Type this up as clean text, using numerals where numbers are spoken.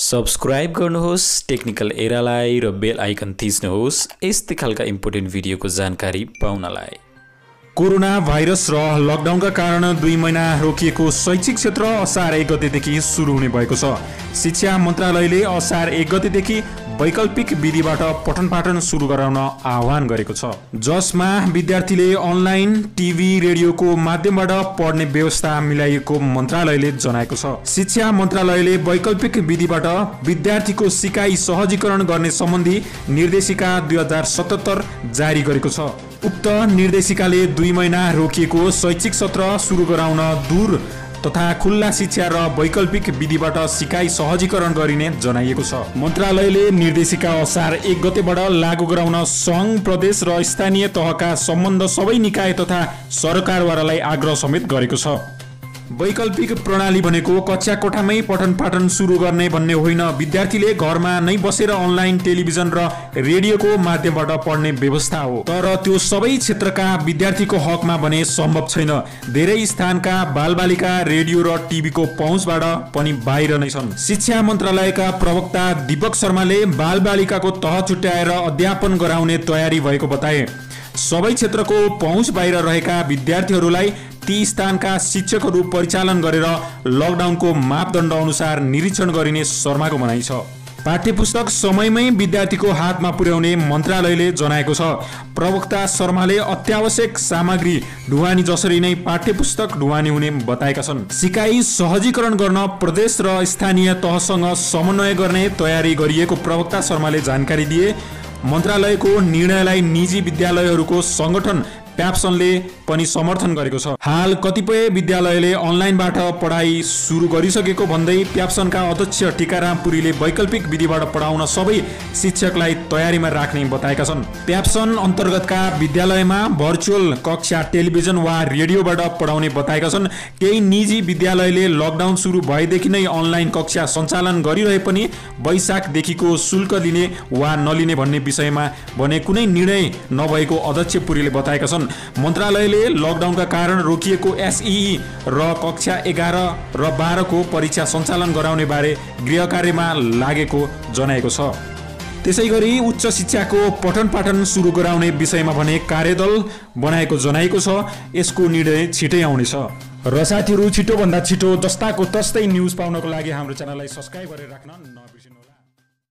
Subscribe गर्नुहोस् technical एरालाई र बेल आइकन थिच्नुहोस् यस्तै खालका इम्पोर्टेन्ट भिडियोको जानकारी पाउनलाई। कोरोना भाइरस र लकडाउनका कारण 2 महिना रोकिएको शैक्षिक क्षेत्र असार 1 गतेदेखि सुरु हुने भएको छ। शिक्षा मन्त्रालयले असार 1 गतेदेखि वैकल्पिक विधिबाट पठन पाठन सुरु गराउन आह्वान गरेको छ, जसमा विद्यार्थीले अनलाइन टिभी रेडियोको माध्यमबाट पढ्ने व्यवस्था मिलाइएको मन्त्रालयले जनाएको छ। शिक्षा मन्त्रालयले वैकल्पिक विधिबाट विद्यार्थीको सिकाइ सहजीकरण गर्ने सम्बन्धी निर्देशिका 2077 जारी गरेको छ। उक्त निर्देशिकाले 2 महिना रोकिएको शैक्षिक सत्र सुरु गराउन दूर तथा खुल्ला शिक्षा र वैकल्पिक विधिबाट सिकाइ सहजीकरण गरिने जनाइएको छ। मन्त्रालयले निर्देशिका असार 1 गतेबाट लागू गराउन सङ्घ, प्रदेश र स्थानीय तहका सम्बन्ध सबै निकाय तथा सरकारवालालाई आग्रह समेत गरेको छ। वैकल्पिक प्रणाली भनेको कक्षा कोठामै पठन पाठन सुरु गर्ने भन्ने होइन। विद्यार्थीले घरमा नै बसेर अनलाइन टेलिभिजन र रेडियोको माध्यमबाट पढ्ने व्यवस्था हो। तर त्यो सबै क्षेत्रका विद्यार्थीको हकमा भने सम्भव छैन। धेरै स्थानका बालबालिका रेडियो र टिभीको पहुँचबाट पनि बाहिर नै छन्। शिक्षा मन्त्रालयका प्रवक्ता दीपक शर्माले बालबालिकाको तह छुट्याएर अध्यापन गराउने तयारी भएको बताए। सबै क्षेत्रको पहुँच बाहिर रहेका विद्यार्थीहरूलाई ती स्थानका शिक्षकहरू परिचालन गरेर लकडाउनको मापदण्ड अनुसार निरीक्षण गरिने शर्माको भनाइ छ। पाठ्यपुस्तक समयमै विद्यार्थीको हातमा पुर्याउने मन्त्रालयले जनाएको छ। प्रवक्ता शर्माले अत्यावश्यक सामग्री ढुवानी जसरी नै पाठ्यपुस्तक ढुवानी हुने बताएका छन्। सिकाइ सहजीकरण गर्न प्रदेश र स्थानीय तहसँग समन्वय गर्ने तयारी गरिएको प्रवक्ता शर्माले जानकारी दिए। मन्त्रालयको निर्णयलाई निजी विद्यालयहरूको सङ्गठन प्याप्सनले पनि समर्थन गरेको छ। हाल कतिपय विद्यालयले अनलाइनबाट पढाइ सुरु गरिसकेको भन्दै प्याप्सनका अध्यक्ष टिकाराम पुरीले वैकल्पिक विधिबाट पढाउन सबै शिक्षकलाई तयारीमा राख्ने बताएका छन्। प्याप्सन अन्तर्गतका विद्यालयमा भर्चुअल कक्षा टेलिभिजन वा रेडियोबाट पढाउने बताएका छन्। केही निजी विद्यालयले लकडाउन सुरु भएदेखि नै अनलाइन कक्षा सञ्चालन गरिरहे पनि वैशाखदेखिको शुल्क लिने वा नलिने भन्ने विषयमा भने कुनै निर्णय नभएको अध्यक्ष पुरीले बताएका छन्। मन्त्रालयले लकडाउनका कारण रोकिएको एसई र कक्षा 11 र 12 को परीक्षा सञ्चालन गराउने बारे गृह कार्यमा लागेको जनाएको छ। त्यसैगरी उच्च शिक्षाको पठन पाठन सुरु गराउने विषयमा भने कार्यदल बनाएको जनाएको छ। यसको निर्णय छिटै आउनेछ। र साथीहरू, छिटोभन्दा छिटो जस्ताको तस्तै न्युज पाउनको लागि हाम्रो च्यानललाई सब्स्क्राइब गरेर राख्न नबिर्सिनुहोस्।